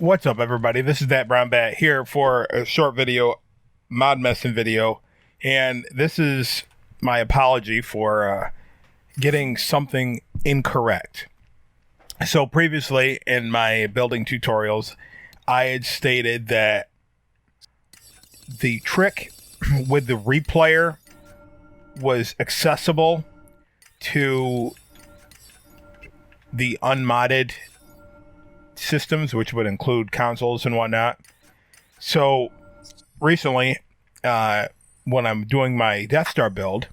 What's up, everybody? This is That Brown Bat here for a short video, mod messing video, and this is my apology for getting something incorrect. So previously in my building tutorials, I had stated that the trick with the replayer was accessible to the unmodded systems, which would include consoles and whatnot. So recently, when I'm doing my Death Star build,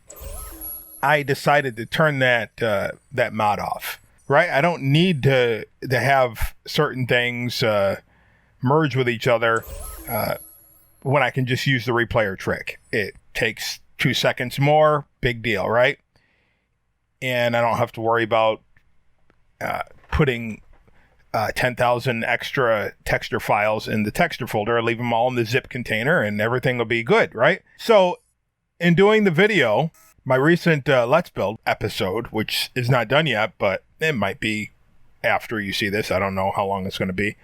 I decided to turn that mod off. Right? I don't need to have certain things merge with each other when I can just use the replayer trick. It takes 2 seconds more, big deal, right? And I don't have to worry about putting 10,000 extra texture files in the texture folder. I leave them all in the zip container and everything will be good, right? So in doing the video, my recent Let's Build episode, which is not done yet, but it might be after you see this. I don't know how long it's going to be.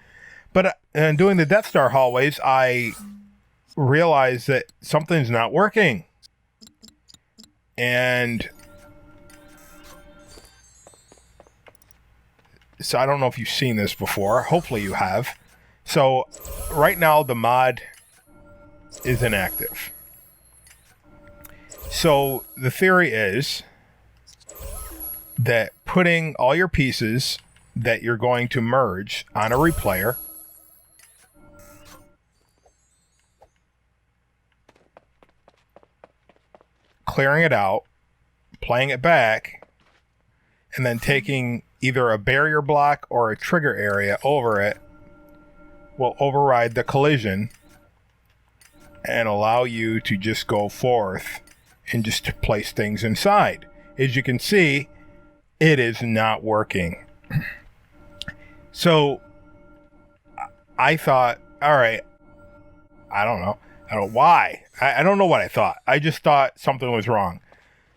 But in doing the Death Star hallways, I realized that something's not working. And so I don't know if you've seen this before. Hopefully you have. So right now the mod is inactive. So the theory is that putting all your pieces that you're going to merge on a replayer, clearing it out, playing it back, and then taking either a barrier block or a trigger area over it will override the collision and allow you to just go forth and just to place things inside. As you can see, it is not working. So I thought, all right, I don't know why. I don't know what I thought. I just thought something was wrong.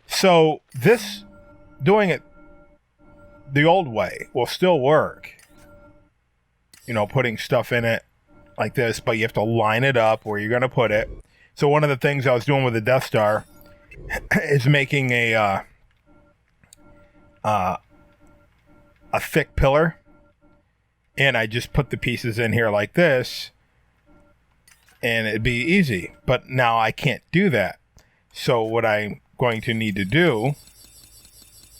So this, doing it the old way, will still work. You know, putting stuff in it like this, but you have to line it up where you're going to put it. So one of the things I was doing with the Death Star is making a thick pillar, and I just put the pieces in here like this, and it'd be easy. But now I can't do that. So what I'm going to need to do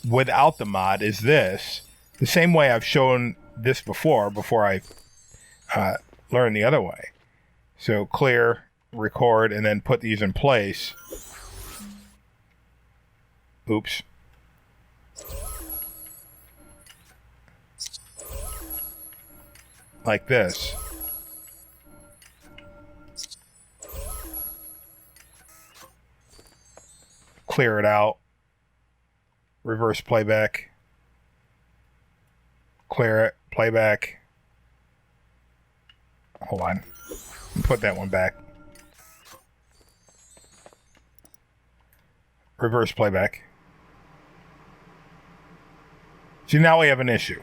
without the mod is this, the same way I've shown this before I learned the other way. So clear, record, and then put these in place. Oops. Like this. Clear it out. Reverse playback. Clear it. Playback. Hold on. Put that one back. Reverse playback. See, now we have an issue.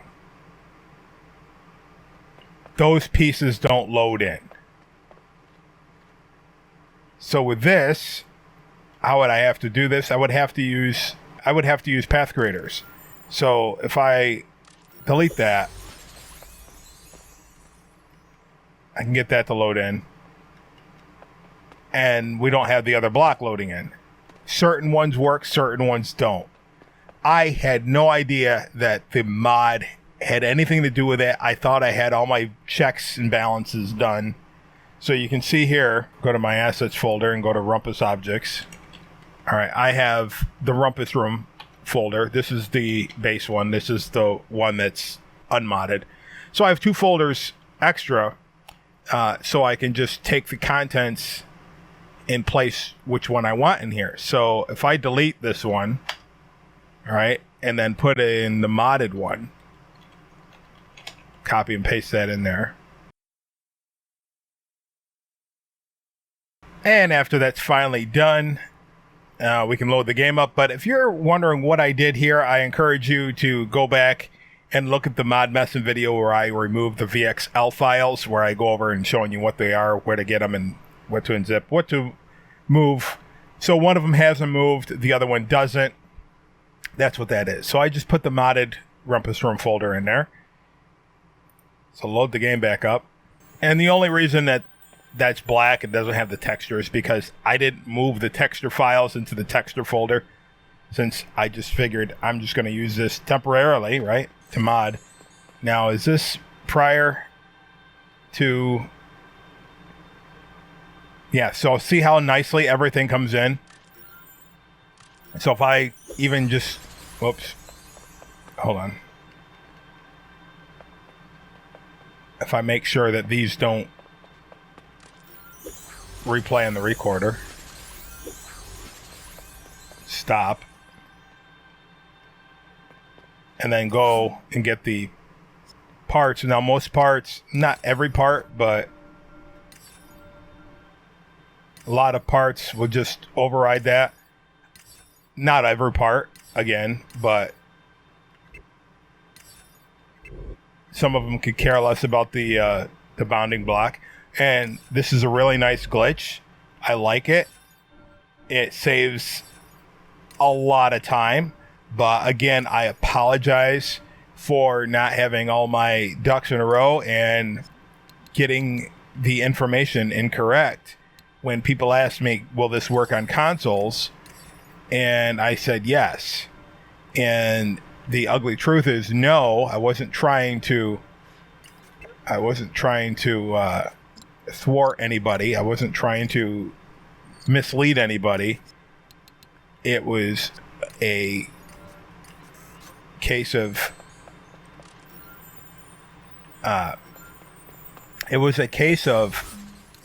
Those pieces don't load in. So with this, how would I have to do this? I would have to use path creators. So if I delete that, I can get that to load in. And we don't have the other block loading in. Certain ones work, certain ones don't. I had no idea that the mod had anything to do with it. I thought I had all my checks and balances done. So you can see here, go to my assets folder and go to Rumpus Objects. All right, I have the Rumpus Room folder. This is the base one. This is the one that's unmodded. So I have 2 folders extra, so I can just take the contents and place which one I want in here. So if I delete this one, all right, and then put in the modded one, copy and paste that in there. And after that's finally done, we can load the game up. But if you're wondering what I did here, I encourage you to go back and look at the mod messing video where I remove the VXL files, where I go over and showing you what they are, where to get them, and what to unzip, what to move. So one of them hasn't moved, the other one doesn't. That's what that is. So I just put the modded Rumpus Room folder in there. So load the game back up. And the only reason that that's black and doesn't have the texture is because I didn't move the texture files into the texture folder, since I just figured I'm just going to use this temporarily, right, to mod. Now, is this prior to... Yeah, so see how nicely everything comes in? So if I even just... Whoops. Hold on. If I make sure that these don't replay on the recorder. Stop. And then go and get the parts. Now, most parts, not every part, but a lot of parts will just override that. Not every part, again, but some of them could care less about the bounding block. And this is a really nice glitch. I like it. It saves a lot of time. But again, I apologize for not having all my ducks in a row and getting the information incorrect. When people asked me, will this work on consoles? And I said yes. And the ugly truth is no. I wasn't trying to thwart anybody. I wasn't trying to mislead anybody. It was a case of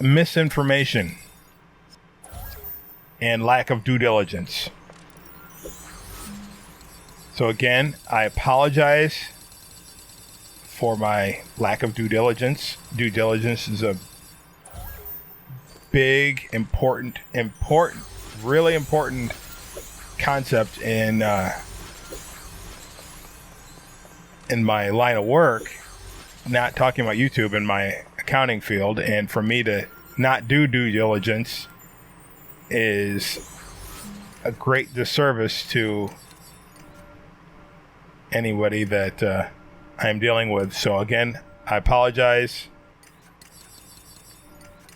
misinformation and lack of due diligence. So again, I apologize for my lack of due diligence. Due diligence is a big, important, really important concept in my line of work. Not talking about YouTube, in my accounting field, and for me to not do due diligence is a great disservice to anybody that I am dealing with. So again, I apologize,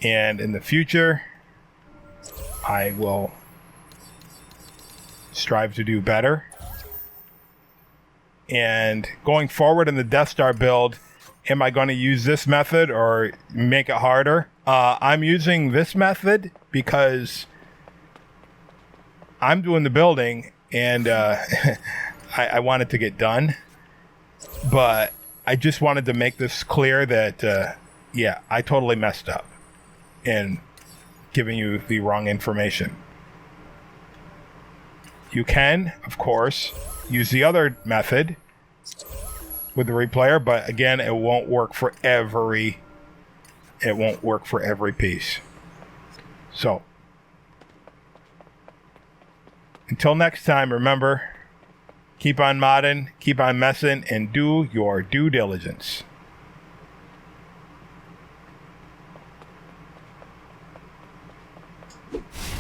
and in the future I will strive to do better. And going forward in the Death Star build, am I going to use this method or make it harder? I'm using this method because I'm doing the building, and I want it to get done. But I just wanted to make this clear that, yeah, I totally messed up in giving you the wrong information. You can, of course, use the other method with the replayer, but again, it won't work for every piece. So until next time, remember, keep on modding, keep on messing, and do your due diligence.